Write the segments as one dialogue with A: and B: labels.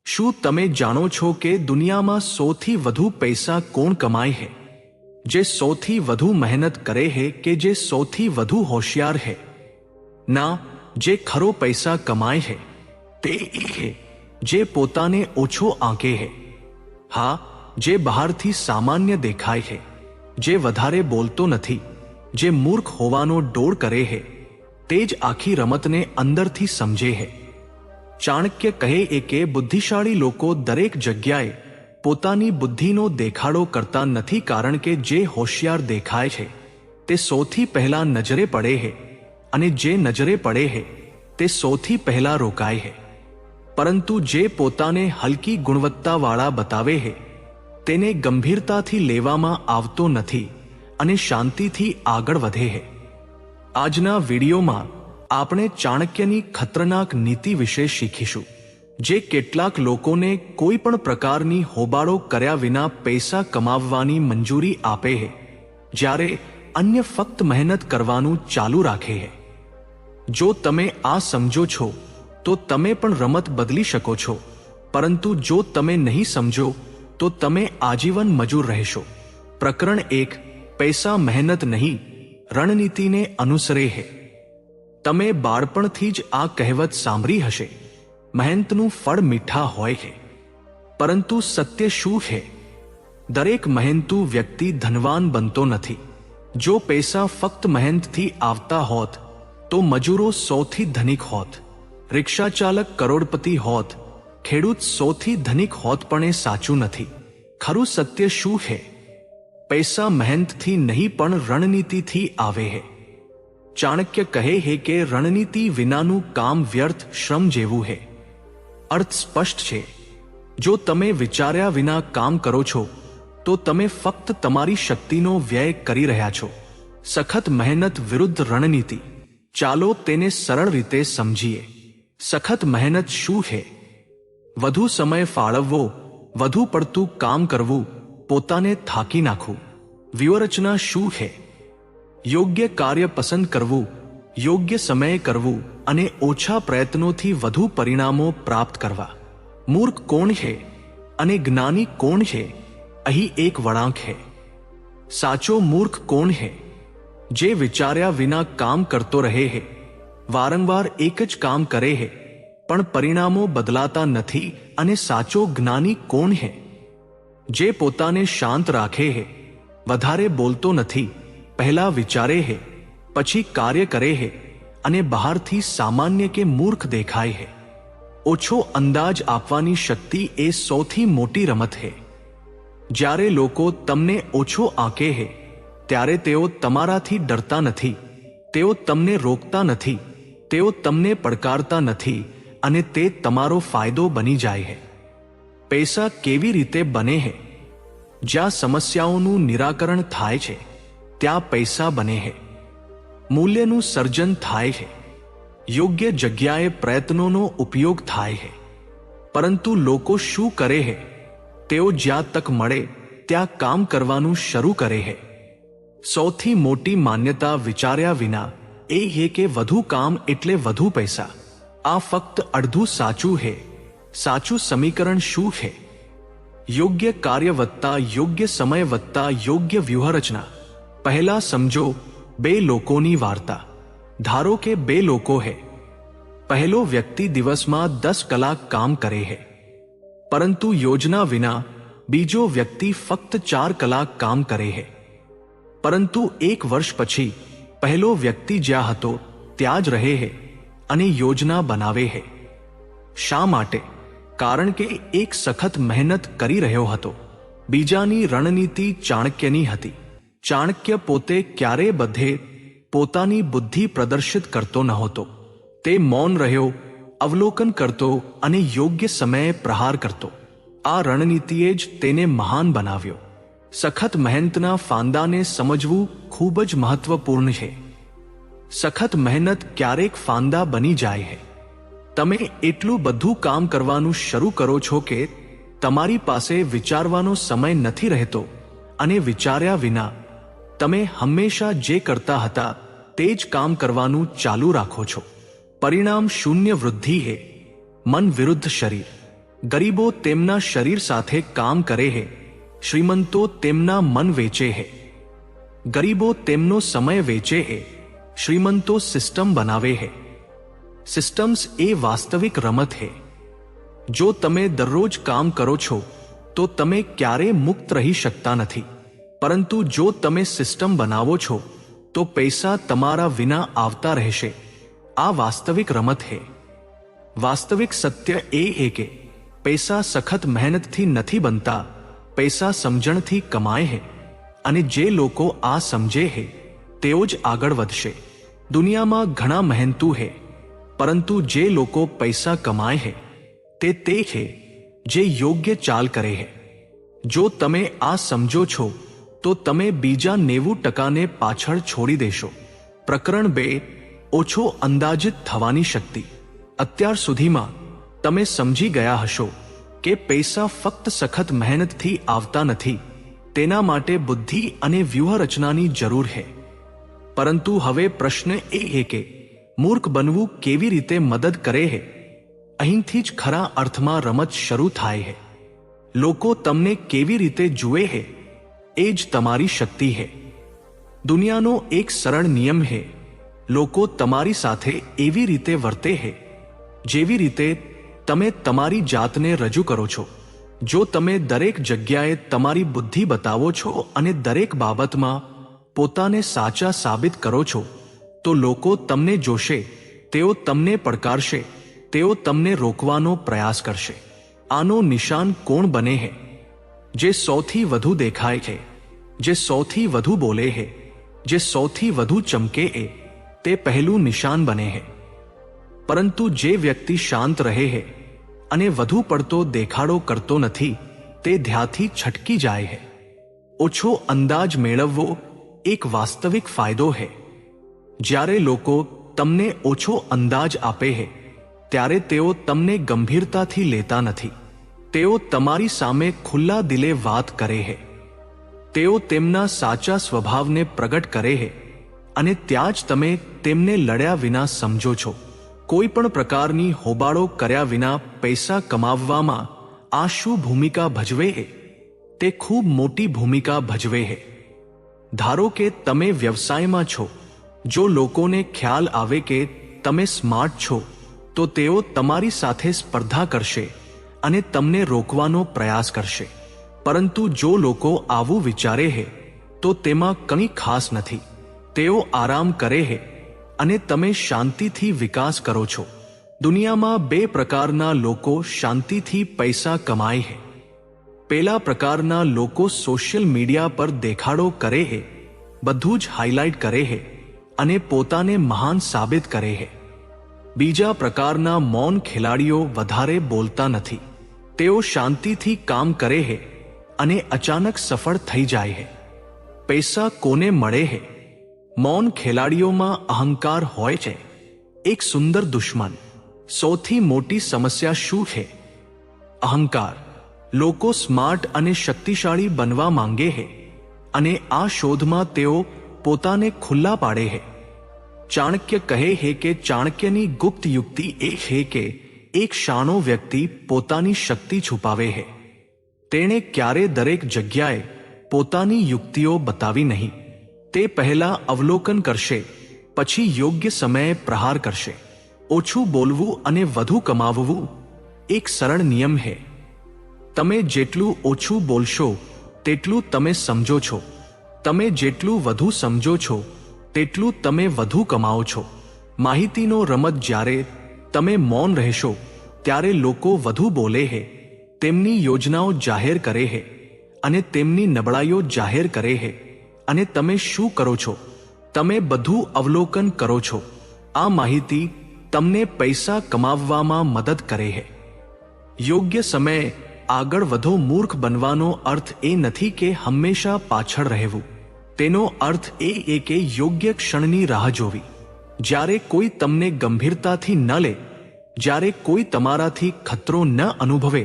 A: શું તમે જાણો છો કે દુનિયામાં સૌથી વધુ પૈસા કોણ કમાય है? જે સૌથી વધુ મહેનત કરે है કે જે સૌથી વધુ હોશિયાર है? ના, જે ખરો પૈસા કમાય है તે है જે પોતાને ઓછો આંકે है. હા, જે બહારથી સામાન્ય દેખાય है, જે વધારે બોલતો નથી, જે મૂર્ખ હોવાનો ડોળ કરે है, તે જ આખી રમતને અંદરથી સમજે है. ચાણક્ય કહે કે બુદ્ધિશાળી લોકો દરેક જગ્યાએ પોતાની બુદ્ધિનો દેખાડો કરતા નથી, કારણ કે જે હોશિયાર દેખાય છે તે સૌથી પહેલા નજરે પડે છે, અને જે નજરે પડે છે તે સૌથી પહેલા રોકાય છે. પરંતુ જે પોતાને હલકી ગુણવત્તાવાળા બતાવે છે તેને ગંભીરતાથી લેવામાં આવતો નથી અને શાંતિથી આગળ વધે છે. આજના વિડીયોમાં આપણે ચાણક્યની ખતરનાક નીતિ વિશે શીખીશું, જે કેટલાક લોકોને કોઈ પણ પ્રકારની હોબાળો કર્યા વિના પૈસા કમાવવાની મંજૂરી આપે છે, જ્યારે અન્ય ફક્ત મહેનત કરવાનું ચાલુ રાખે છે. જો તમે આ સમજો છો તો તમે પણ રમત બદલી શકો છો, પરંતુ જો તમે નહીં સમજો તો તમે આજીવન મજૂર રહેશો. પ્રકરણ 1. પૈસા મહેનત નહીં, રણનીતિને અનુસરે છે. તમે બાળપણથી જ આ કહેવત સાંભળી હશે, મહેનતનું ફળ મીઠા હોય છે. પરંતુ સત્ય શું છે? દરેક મહેનતુ વ્યક્તિ ધનવાન બનતો નથી. જો પૈસા ફક્ત મહેનતથી આવતા હોત તો મજૂરો સૌથી ધનિક હોત, રિક્ષાચાલક કરોડપતિ હોત, ખેડૂત સૌથી ધનિક હોત. પણ એ સાચું નથી. ખરું સત્ય શું છે? પૈસા મહેનતથી નહીં પણ રણનીતિથી આવે છે. ચાણક્ય કહે છે કે રણનીતિ વિનાનું કામ વ્યર્થ શ્રમ જેવું છે. અર્થ સ્પષ્ટ છે. જો તમે વિચાર્યા વિના કામ કરો છો તો તમે ફક્ત તમારી શક્તિનો વ્યય કરી રહ્યા છો. સખત મહેનત વિરુદ્ધ રણનીતિ. ચાલો તેને સરળ રીતે સમજીએ. સખત મહેનત શું છે? વધુ સમય ફાળવવો, વધુ પડતું કામ કરવું, પોતાને થાકી નાખવું. વ્યૂહરચના શું છે? યોગ્ય કાર્ય પસંદ કરવું, યોગ્ય સમયે કરવું અને ઓછા પ્રયત્નોથી વધુ પરિણામો પ્રાપ્ત કરવા. મૂર્ખ કોણ છે અને જ્ઞાની કોણ છે? અહીં એક વળાંક છે. સાચો મૂર્ખ કોણ છે? જે વિચાર્યા વિના કામ કરતો રહે છે, વારંવાર એક જ કામ કરે છે પણ પરિણામો બદલાતા નથી. અને સાચો જ્ઞાની કોણ છે? જે પોતાને શાંત રાખે છે, વધારે બોલતો નથી, પહેલા વિચારે છે, પછી કાર્ય કરે છે અને બહારથી સામાન્ય કે મૂર્ખ દેખાય છે. ઓછો અંદાજ આપવાની શક્તિ એ સૌથી મોટી રમત છે. જ્યારે લોકો તમને ઓછો આંકે છે ત્યારે તેઓ તમારાથી ડરતા નથી, તેઓ તમને રોકતા નથી, તેઓ તમને પડકારતા નથી, અને તે તમારો ફાયદો બની જાય છે. પૈસા કેવી રીતે બને છે? જ્યાં સમસ્યાઓનું નિરાકરણ થાય છે ત્યાં પૈસા બને છે. મૂલ્યનું સર્જન થાય છે. યોગ્ય જગ્યાએ પ્રયત્નોનો ઉપયોગ થાય છે. પરંતુ લોકો શું કરે છે? તેઓ જ્યાં તક મળે ત્યાં કામ કરવાનું શરૂ કરે છે. સૌથી મોટી માન્યતા વિચાર્યા વિના એ છે કે વધુ કામ એટલે વધુ પૈસા. આ ફક્ત અડધું સાચું છે. સાચું સમીકરણ શું છે? યોગ્ય કાર્ય વત્તા યોગ્ય સમય વત્તા યોગ્ય વ્યૂહરચના. પહેલા સમજો બે લોકોની વાર્તા. ધારો કે બે લોકો છે. પહેલો વ્યક્તિ દિવસમાં 10 કલાક કામ કરે છે, પરંતુ યોજના વિના. બીજો વ્યક્તિ ફક્ત 4 કલાક કામ કરે છે. પરંતુ 1 વર્ષ પછી પહેલો વ્યક્તિ જ્યાં હતો ત્યાં જ રહે છે અને યોજના બનાવે છે. શા માટે? કારણ કે એક સખત મહેનત કરી રહ્યો હતો, બીજાની રણનીતિ ચાણક્યની હતી. ચાણક્ય પોતે ક્યારેય બધે પોતાની બુદ્ધિ પ્રદર્શિત કરતો નહોતો. તે મૌન રહ્યો, અવલોકન કરતો અને યોગ્ય સમયે પ્રહાર કરતો. આ રણનીતિએ જ તેને મહાન બનાવ્યો. સખત મહેનતના ફાંદાને સમજવું ખૂબ જ મહત્વપૂર્ણ છે. સખત મહેનત ક્યારેક ફાંદા બની જાય છે. તમે એટલું બધું કામ કરવાનું શરૂ કરો છો કે તમારી પાસે વિચારવાનો સમય નથી રહેતો, અને વિચાર્યા વિના તમે હંમેશા જે કરતા હતા તે જ કામ કરવાનું ચાલુ રાખો છો. પરિણામ શૂન્ય વૃદ્ધિ છે. મન વિરુદ્ધ શરીર. ગરીબો તેમના શરીર સાથે કામ કરે હે, શ્રીમંતો તેમના મન વેચે હે. ગરીબો તેમનો સમય વેચે હે, શ્રીમંતો સિસ્ટમ બનાવે હે. સિસ્ટમ્સ એ વાસ્તવિક રમત હે. જો તમે દરરોજ કામ કરો છો તો તમે ક્યારેય મુક્ત રહી શકતા નથી, પરંતુ જો તમે સિસ્ટમ બનાવો છો તો પૈસા તમારા વિના આવતા રહેશે. આ વાસ્તવિક રમત હે. વાસ્તવિક સત્ય એ હે કે પૈસા સખત મહેનતથી નથી બનતા, પૈસા સમજણથી કમાય હે. અને જે લોકો આ સમજે હે તેઓ જ આગળ વધશે. દુનિયામાં ઘણા મહેનતુ હે, પરંતુ જે લોકો પૈસા કમાય હે તે હે જે યોગ્ય ચાલ કરે હે. જો તમે આ સમજો છો તો તમે બીજા 90% પાછળ છોડી દેશો. પ્રકરણ 2, ઓછો અંદાજિત થવાની શક્તિ. અત્યાર સુધીમાં તમે સમજી ગયા હશો કે પૈસા ફક્ત સખત મહેનતથી આવતા નથી, તેના માટે બુદ્ધિ અને વ્યૂહરચનાની જરૂર છે. પરંતુ હવે પ્રશ્ન એ છે કે મૂર્ખ બનવું કેવી રીતે મદદ કરે છે. અહીંથી જ ખરા અર્થમાં રમત શરૂ થાય છે. લોકો તમને કેવી રીતે જુએ છે એ જ તમારી શક્તિ છે. દુનિયાનો એક સરળ નિયમ છે, લોકો તમારી સાથે એવી રીતે વર્તે છે જેવી રીતે તમે તમારી જાતને રજૂ કરો છો. જો તમે દરેક જગ્યાએ તમારી બુદ્ધિ બતાવો છો અને દરેક બાબતમાં પોતાને સાચા સાબિત કરો છો તો લોકો તમને જોશે, તેઓ તમને પડકારશે, તેઓ તમને રોકવાનો પ્રયાસ કરશે. આનો નિશાન કોણ બને છે? જે સૌથી વધુ દેખાય છે, જે સૌથી વધુ બોલે છે, જે સૌથી વધુ ચમકે છે, તે પહેલું નિશાન બને છે. પરંતુ જે વ્યક્તિ શાંત રહે છે અને વધુ પડતો દેખાડો કરતો નથી તે ધ્યાનથી છટકી જાય છે. ઓછો અંદાજ મેળવવો એક વાસ્તવિક ફાયદો છે. જ્યારે લોકો તમને ઓછો અંદાજ આપે છે ત્યારે તેઓ તમને ગંભીરતાથી લેતા નથી. તેઓ તમારી સામે ખુલ્લા દિલે વાત કરે છે. તેઓ તેમના સાચા સ્વભાવને પ્રગટ કરે છે અને ત્યાં જ તમે તેમને લડ્યા વિના સમજો છો. કોઈ પણ પ્રકારની હોબાળો કર્યા વિના પૈસા કમાવવામાં આ શું ભૂમિકા ભજવે છે? તે ખૂબ મોટી ભૂમિકા ભજવે છે. ધારો કે તમે વ્યવસાયમાં છો. જો લોકોને ખ્યાલ આવે કે તમે સ્માર્ટ છો તો તેઓ તમારી સાથે સ્પર્ધા કરશે અને તમને રોકવાનો પ્રયાસ કરશે. પરંતુ જો લોકો આવું વિચારે છે તો તેમાં કંઈ ખાસ નથી. તેઓ આરામ કરે છે અને તમે શાંતિથી વિકાસ કરો છો. દુનિયામાં 2 પ્રકારના લોકો શાંતિથી પૈસા કમાય છે. પહેલા પ્રકારના લોકો સોશિયલ મીડિયા પર દેખાડો કરે છે, બધું જ હાઇલાઇટ કરે છે અને પોતાને મહાન સાબિત કરે છે. બીજા પ્રકારના મૌન ખેલાડીઓ વધારે બોલતા નથી. તેઓ શાંતિથી કામ કરે છે અને અચાનક સફળ થઈ જાય છે. પૈસા કોને મળે છે? મૌન ખેલાડીઓમાં અહંકાર હોય છે, એક સુંદર દુશ્મન. સૌથી મોટી સમસ્યા શું છે? અહંકાર. લોકો સ્માર્ટ અને શક્તિશાળી બનવા માંગે છે અને આ શોધમાં તેઓ પોતાને ખુલ્લા પાડે છે. ચાણક્ય કહે છે કે ચાણક્યની ગુપ્ત યુક્તિ એ છે કે એક શાણો વ્યક્તિ પોતાની શક્તિ છુપાવે છે. તેણે ક્યારે દરેક જગ્યાએ પોતાની યુક્તિઓ બતાવી નહીં. તે પહેલા અવલોકન કરશે, પછી યોગ્ય સમયે પ્રહાર કરશે. ઓછું બોલવું અને વધુ કમાવવું એક સરળ નિયમ છે. તમે જેટલું ઓછું બોલશો તેટલું તમે સમજો છો. તમે જેટલું વધુ સમજો છો તેટલું તમે વધુ કમાઓ છો. માહિતીનો રમત. જ્યારે તમે મૌન રહેશો ત્યારે લોકો વધુ બોલે છે, તેમની યોજનાઓ જાહેર કરે છે અને તેમની નબળાઈઓ જાહેર કરે છે. અને તમે શું કરો છો? તમે બધું અવલોકન કરો છો. આ માહિતી તમને પૈસા કમાવવામાં મદદ કરે છે. યોગ્ય સમયે આગળ વધો. મૂર્ખ બનવાનો અર્થ એ નથી કે હંમેશા પાછળ રહેવું. તેનો અર્થ એ કે યોગ્ય ક્ષણની રાહ જોવી. જ્યારે કોઈ તમને ગંભીરતાથી ન લે, જ્યારે કોઈ તમારાથી ખતરો ન અનુભવે,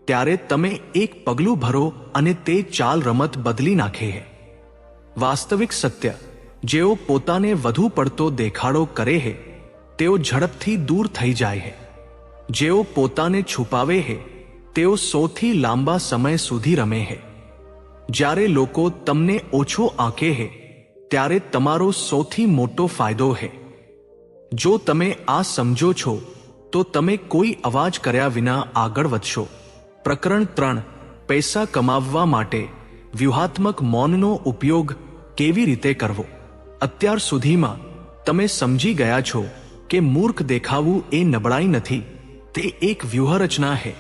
A: ત્યારે તમે એક પગલું ભરો અને તે ચાલ રમત બદલી નાખે છે. વાસ્તવિક સત્ય. જેઓ પોતાને વધુ પડતો દેખાડો કરે છે તેઓ ઝડપથી દૂર થઈ જાય છે. જેઓ પોતાને છુપાવે છે તેઓ સૌથી લાંબા સમય સુધી રમે છે. જ્યારે લોકો તમને ઓછો આંકે છે ત્યારે તમારો સૌથી મોટો ફાયદો છે. જો તમે આ સમજો છો તો તમે કોઈ અવાજ કર્યા વિના આગળ વધશો. પ્રકરણ 3. પૈસા કમાવવા માટે વ્યૂહાત્મક મૌનનો ઉપયોગ કેવી રીતે કરવો. અત્યાર સુધીમાં તમે સમજી ગયા છો કે મૂર્ખ દેખાવું એ નબળાઈ નથી, તે એક વ્યૂહરચના છે.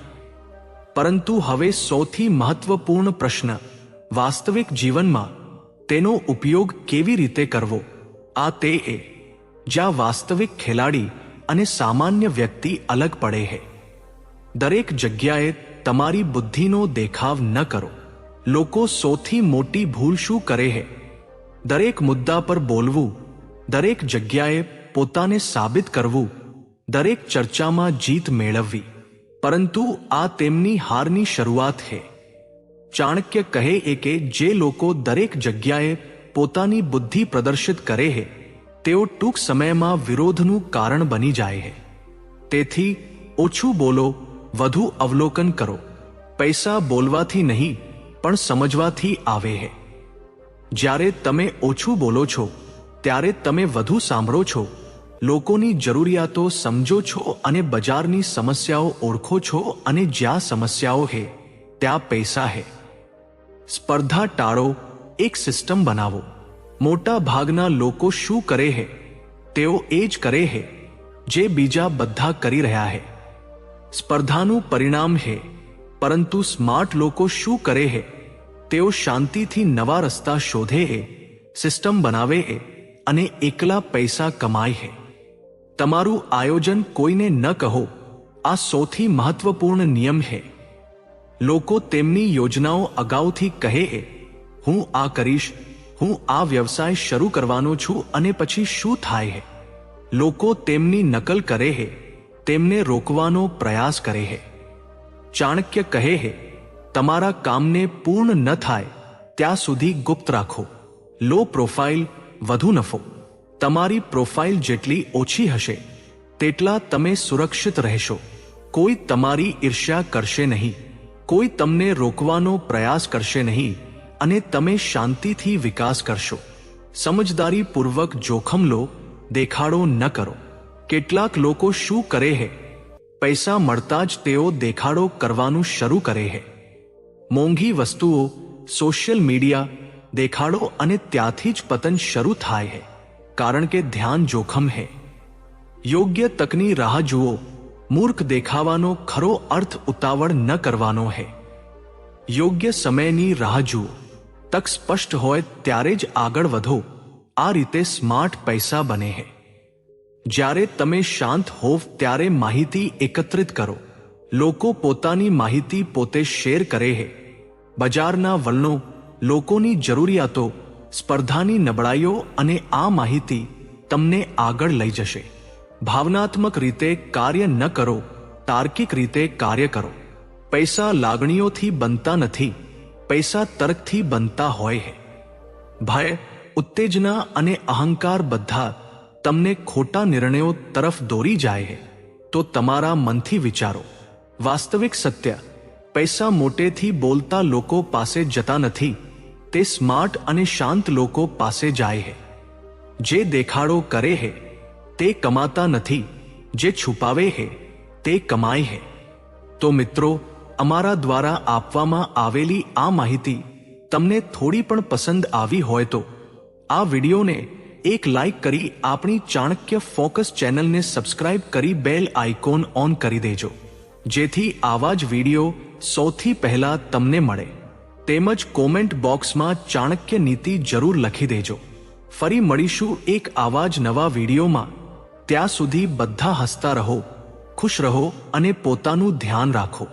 A: પરંતુ હવે સૌથી મહત્વપૂર્ણ પ્રશ્ન, વાસ્તવિક જીવનમાં તેનો ઉપયોગ કેવી રીતે કરવો. આ તે એ જ્યાં વાસ્તવિક ખેલાડી અને સામાન્ય વ્યક્તિ અલગ પડે છે. દરેક જગ્યાએ તમારી બુદ્ધિનો દેખાવ ન કરો. લોકો સૌથી મોટી ભૂલ શું કરે છે? દરેક મુદ્દા પર બોલવું, દરેક જગ્યાએ પોતાને સાબિત કરવું, દરેક ચર્ચામાં જીત મેળવવી. પરંતુ આ તેમની હારની શરૂઆત છે. ચાણક્ય કહે છે કે જે લોકો દરેક જગ્યાએ પોતાની બુદ્ધિ પ્રદર્શિત કરે છે તેઓ ટૂંક સમયમાં વિરોધનું કારણ બની જાય છે. તેથી ઓછું બોલો, વધુ અવલોકન કરો. પૈસા બોલવાથી નહીં પણ સમજવાથી આવે છે. જ્યારે તમે ઓછું બોલો છો ત્યારે તમે વધુ સાંભળો છો, લોકોની જરૂરિયાતો સમજો છો અને બજારની સમસ્યાઓ ઓળખો છો, અને જ્યાં સમસ્યાઓ છે ત્યાં પૈસા છે. સ્પર્ધા ટાળો, એક સિસ્ટમ બનાવો. મોટા ભાગના લોકો શું કરે છે? તેઓ એ જ કરે છે જે બીજા બધા કરી રહ્યા છે. સ્પર્ધાનું પરિણામ છે. પરંતુ સ્માર્ટ લોકો શું કરે છે? તેઓ શાંતિથી નવા રસ્તા શોધે છે, સિસ્ટમ બનાવે છે અને એકલા પૈસા કમાય છે. તમારું આયોજન કોઈને ન કહો. આ સૌથી મહત્વપૂર્ણ નિયમ છે. લોકો તેમની યોજનાઓ અગાઉથી કહે છે, હું આ કરીશ, હું આ વ્યવસાય શરૂ કરવાનો છું, અને પછી શું થાય છે? લોકો તેમની નકલ કરે છે, તેમને રોકવાનો પ્રયાસ કરે છે. ચાણક્ય કહે છે, તમારા કામને પૂર્ણ ન થાય ત્યાં સુધી ગુપ્ત રાખો. લો પ્રોફાઇલ, વધુ નફો. તમારી પ્રોફાઇલ જેટલી ઓછી હશે તેટલા તમે સુરક્ષિત રહેશો. કોઈ તમારી ઈર્ષ્યા કરશે નહીં, કોઈ તમને રોકવાનો પ્રયાસ કરશે નહીં, અને તમે શાંતિથી વિકાસ કરશો. સમજદારીપૂર્વક જોખમ લો, દેખાડો ન કરો. કેટલાક લોકો શું કરે છે? પૈસા મળતા જ તેઓ દેખાડો કરવાનું શરૂ કરે છે. મોંઘી વસ્તુઓ, સોશિયલ મીડિયા, દેખાડો, અને ત્યાંથી જ પતન શરૂ થાય છે. કારણ કે ધ્યાન જોખમ છે. યોગ્ય તકની રાહ જુઓ. મૂર્ખ દેખાવાનો ખરો અર્થ ઉતાવળ ન કરવાનો છે. યોગ્ય સમયની રાહ જુઓ. તક સ્પષ્ટ હોય ત્યારે જ આગળ વધો. આ રીતે સ્માર્ટ પૈસા બને છે. જ્યારે તમે શાંત હોવ ત્યારે માહિતી એકત્રિત કરો. લોકો પોતાની માહિતી પોતે શેર કરે છે. બજારના વલણો, લોકોની જરૂરિયાતો, સ્પર્ધાની નબળાઈઓ, અને આ માહિતી તમને આગળ લઈ જશે. ભાવનાત્મક રીતે કાર્ય ન કરો, તાર્કિક રીતે કાર્ય કરો. પૈસા લાગણીઓથી બનતા નથી, પૈસા તર્કથી બનતા હોય છે. ભય, ઉત્તેજના અને અહંકાર બધા તમને ખોટા નિર્ણયો તરફ દોરી જાય છે. તો તમારા મનથી વિચારો. વાસ્તવિક સત્ય, પૈસા મોટેથી બોલતા લોકો પાસે જતા નથી, તે સ્માર્ટ અને શાંત લોકો પાસે જાય છે. જે દેખાડો કરે છે તે કમાતા નથી, જે છુપાવે છે તે કમાય છે. તો મિત્રો, અમારા દ્વારા આપવામાં આવેલી આ માહિતી તમને થોડી પણ પસંદ આવી હોય તો આ વિડીયોને એક લાઈક કરી આપણી ચાણક્ય ફોકસ ચેનલને સબસ્ક્રાઇબ કરી બેલ આઇકોન ઓન કરી દેજો, જેથી આવા જ વિડીયો સૌથી પહેલા તમને મળે. તેમજ કોમેન્ટ બોક્સમાં ચાણક્ય નીતિ જરૂર લખી દેજો. ફરી મળીશું એક આવા જ નવા વિડીયોમાં. ત્યાં સુધી બધા હસતા રહો, ખુશ રહો અને પોતાનું ધ્યાન રાખો.